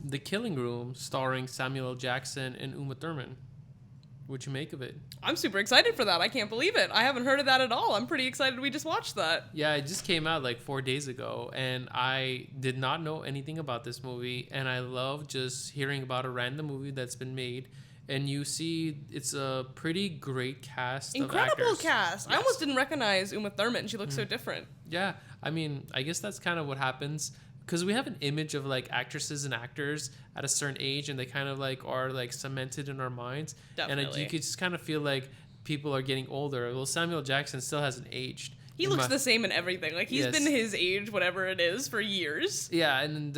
The Killing Room, starring Samuel L. Jackson and Uma Thurman. What'd you make of it? I'm super excited for that. I can't believe it. I haven't heard of that at all. I'm pretty excited we just watched that. Yeah, it just came out like 4 days ago, and I did not know anything about this movie, and I love just hearing about a random movie that's been made, and you see it's a pretty great cast of actors. Incredible cast. Yes. I almost didn't recognize Uma Thurman. She looks so different. Yeah, I mean, I guess that's kind of what happens. Because we have an image of like actresses and actors at a certain age, and they kind of like are like cemented in our minds. Definitely. And you could just kind of feel like people are getting older. Well, Samuel Jackson still hasn't aged. He looks the same in everything. Like, he's been his age, whatever it is, for years. Yeah, and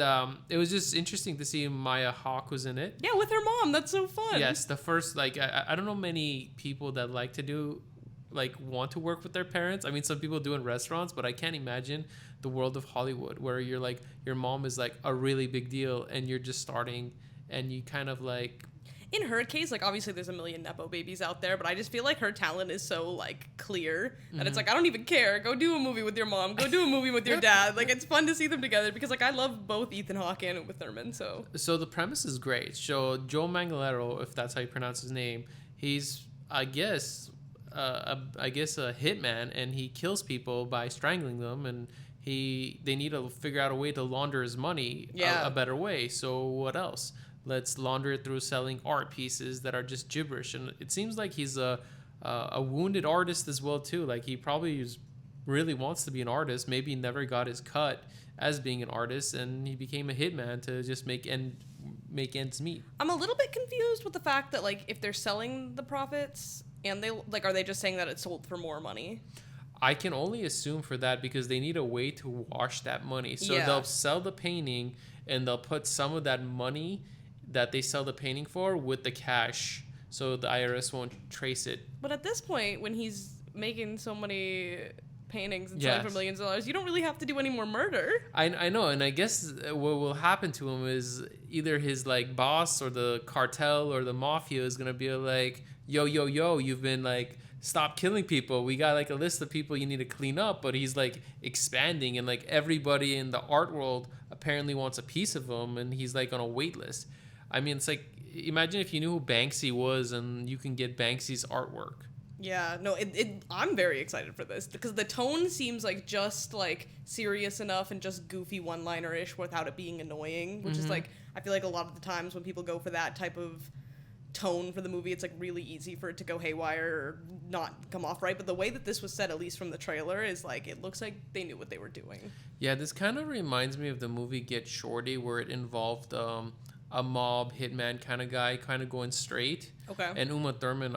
it was just interesting to see Maya Hawke was in it. Yeah, with her mom. That's so fun. Yes, the first, like, I don't know many people that like to do, like, want to work with their parents. I mean, some people do in restaurants, but I can't imagine the world of Hollywood where you're like, your mom is like a really big deal and you're just starting and you kind of like... In her case, like, obviously there's a million Nepo babies out there, but I just feel like her talent is so, like, clear that it's like, I don't even care. Go do a movie with your mom. Go do a movie with your dad. Like, it's fun to see them together because, like, I love both Ethan Hawke and Uma Thurman, so... So the premise is great. So Joe Manganiello, if that's how you pronounce his name, he's, I guess a hitman, and he kills people by strangling them, and they need to figure out a way to launder his money a better way. So what else? Let's launder it through selling art pieces that are just gibberish. And it seems like he's a wounded artist as well too. Like, he probably really wants to be an artist. Maybe he never got his cut as being an artist, and he became a hitman to just make ends meet. I'm a little bit confused with the fact that, like, if they're selling the profits, and they, like, are they just saying that it's sold for more money? I can only assume for that because they need a way to wash that money. So they'll sell the painting, and they'll put some of that money that they sell the painting for with the cash, so the IRS won't trace it. But at this point, when he's making so many paintings and selling for millions of dollars, you don't really have to do any more murder. I know, and I guess what will happen to him is either his like boss or the cartel or the mafia is gonna be like, yo, you've been like, stop killing people. We got like a list of people you need to clean up. But he's like expanding, and like everybody in the art world apparently wants a piece of him, and he's like on a wait list. I mean, it's like, imagine if you knew who Banksy was and you can get Banksy's artwork. Yeah, no, I'm very excited for this because the tone seems like just like serious enough and just goofy one-liner-ish without it being annoying, which is like, I feel like a lot of the times when people go for that type of tone for the movie, it's like really easy for it to go haywire or not come off right. But the way that this was set, at least from the trailer, is like, it looks like they knew what they were doing. Yeah, this kind of reminds me of the movie Get Shorty, where it involved a mob hitman kind of guy kind of going straight. Okay. And Uma Thurman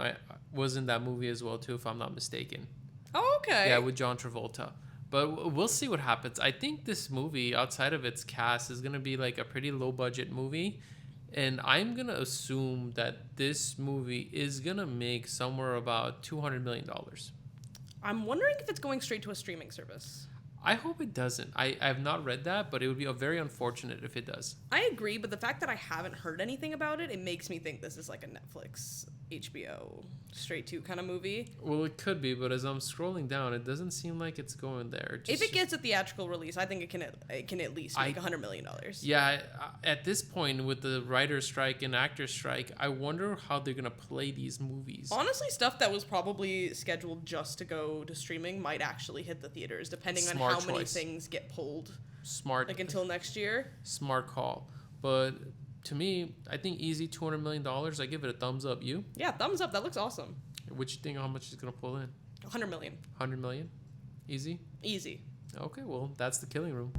was in that movie as well too, if I'm not mistaken. Oh, okay. Yeah, with John Travolta. But we'll see what happens. I think this movie, outside of its cast, is going to be like a pretty low budget movie. And I'm going to assume that this movie is going to make somewhere about $200 million. I'm wondering if it's going straight to a streaming service. I hope it doesn't. I have not read that, but it would be very unfortunate if it does. I agree, but the fact that I haven't heard anything about it, it makes me think this is like a Netflix, HBO, straight to kind of movie. Well, it could be, but as I'm scrolling down, it doesn't seem like it's going there. If it gets a theatrical release, I think it can at least make $100 million. Yeah, at this point with the writer's strike and actor's strike, I wonder how they're going to play these movies. Honestly, stuff that was probably scheduled just to go to streaming might actually hit the theaters, depending on how many things get pulled. Smart. Like until next year. Smart call. But to me, I think easy $200 million. I give it a thumbs up. You? Yeah, thumbs up. That looks awesome. What you think? How much is going to pull in? $100 million. $100 million? Easy? Easy. Okay, well, that's The Killing Room.